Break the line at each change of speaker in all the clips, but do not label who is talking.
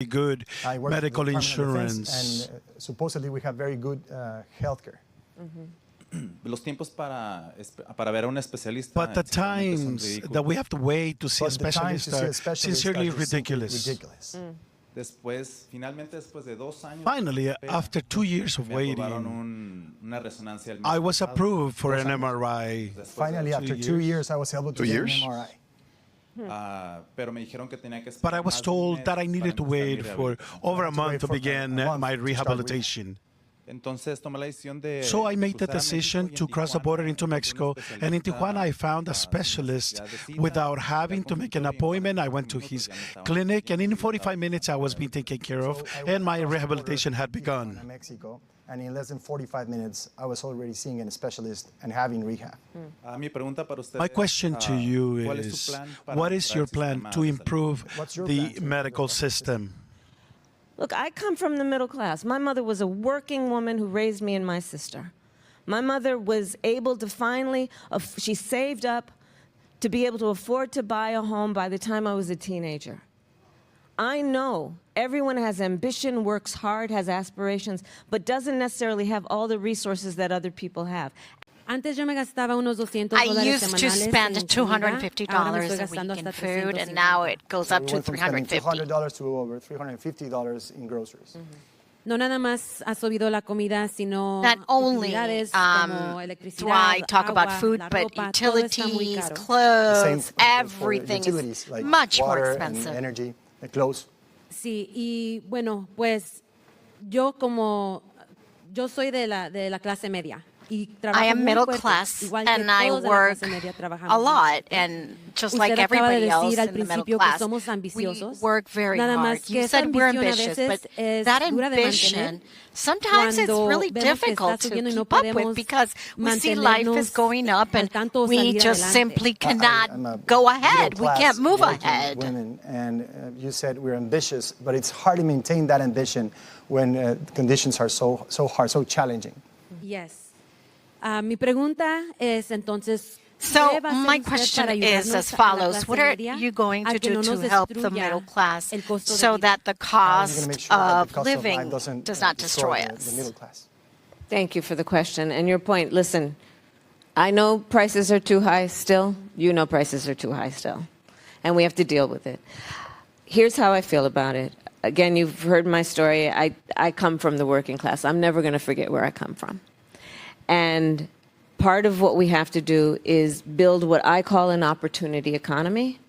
good
I work
medical
for the Department of Defense,
insurance.
and supposedly we have very good health care.
Los tiempos para ver a un especialista.
But the
sinceramente son
times
ridículos.
that we have to wait to see a
But the times
specialist
to see a
are
specialist
sincerely
are just simply
ridiculous.
ridiculous.
Finalmente después de 2 años.
Finally,
de espera,
after 2 years of
me aprobaron
waiting,
una resonancia del
I
mes
was
pasado.
approved for
2
an
años
MRI.
después de
Finally,
2
after 2
years.
years, I was able to
2
get
years?
an MRI.
Pero me dijeron que tenía que
But I
esperar
was
más de un
told
mes
that I
para
needed to
empezar mi
wait for
rehabilitación.
over a
had to
month
wait
to
for
begin
a month
my
to start
rehabilitation.
Entonces tomé la decisión de
So I made the
cruzar a
decision
México y
to
en
cross the
Tijuana
border into
encontré un
Mexico, and in Tijuana I found a
sin
specialist
necesidad de cita,
without
fui al
having to make an
consultorio y en
appointment. I
45
went to
minutos
his
ya me estaban
clinic, and in
atendiendo.
45 minutes I was being taken care of,
So I
and
went
my
across the border
rehabilitation had
to Tijuana,
begun.
Mexico, and in less than 45 minutes, I was already seeing a specialist and having rehab.
Mi pregunta para usted
My question to you
¿cuál es
is,
su plan para
what is
mejorar
your
el
plan
sistema
to
de
improve
What's your
the
plan to improve
medical
the health
system?
Look, I come from the middle class. My mother was a working woman who raised me and my sister. My mother was able to finally, she saved up to be able to afford to buy a home by the time I was a teenager. I know everyone has ambition, works hard, has aspirations, but doesn't necessarily have all the resources that other people have.
Antes yo me gastaba unos $200
I used to
semanales
spend
en comida. Ahora me
$250
estoy
a
gastando
week in
hasta
food, and
350.
now it goes
So
up
we
to
went from spending
$350.
$200 to over $350 in groceries.
No nada más ha subido la comida, sino
Not only
utilidades como
do
electricidad,
I talk about
agua,
food,
la
but
ropa, todo está muy
utilities,
caro.
The
clothes,
same for
everything
utilities,
is
like
much more
water
expensive.
and energy, the clothes.
Sí, y bueno, pues yo soy de la clase media. Y trabajo
I am
muy
middle
fuerte,
class,
igual que
and I
todos de la
work
clase media trabajamos
a
muy
lot,
fuerte.
and just
Usted
like
acaba de
everybody else
decir al
in the middle
principio que
class,
somos
we
ambiciosos.
work very
Nada
hard.
más que
You
esa
said we're
ambición a
ambitious,
veces
but
es
that
dura de
ambition,
mantener
sometimes it's
cuando
really
vemos que está
difficult to
subiendo y no
keep up with
podemos
because we see life is
mantenernos
going up
al
and
tanto o
we
salir
just
adelante.
simply cannot
I'm a
go ahead. We
middle-class
can't move
working
ahead.
Women, and you said we're ambitious, but it's hard to maintain that ambition when conditions are so hard, so challenging.
Yes. Mi pregunta es entonces,
So
¿qué va a hacer
my
usted
question
para
is
ayudarnos
as
a la
follows.
clase
What are
media
you going
a
to
que
do
no
to
nos
help the
destruya
middle class
el costo de
so
vida?
that the
How are you gonna
cost
make sure that
of
the cost of
living
life doesn't
does not destroy
the
us?
middle class?
Thank you for the question and your point. Listen, I know prices are too high still. You know prices are too high still. And we have to deal with it. Here's how I feel about it. Again, you've heard my story. I come from the working class. I'm never going to forget where I come from. And part of what we have to do is build what I call an opportunity economy,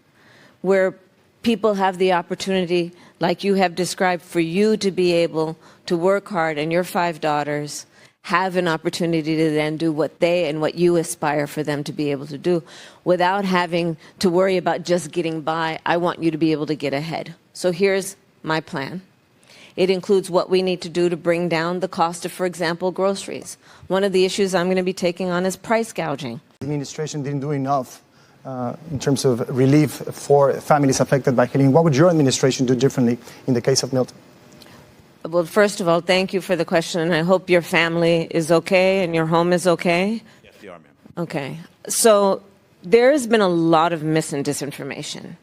where people have the opportunity, like you have described, for you to be able to work hard and your 5 daughters have an opportunity to then do what they and what you aspire for them to be able to do without having to worry about just getting by. I want you to be able to get ahead. So here's my plan. It includes what we need to do to bring down the cost of, for example, groceries. One of the issues I'm going to be taking on is price gouging.
The administration didn't do enough in terms of relief for families affected by hurricane. What would your administration do differently in the case of Milton?
Well, first of all, thank you for the question, and I hope your family is okay and your home is okay.
Yes, they are, ma'am.
Okay. So there has been a lot of mis and disinformation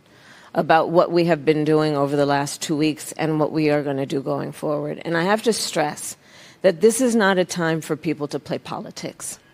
about what we have been doing over the last 2 weeks and what we are going to do going forward. And I have to stress that this is not a time for people to play politics.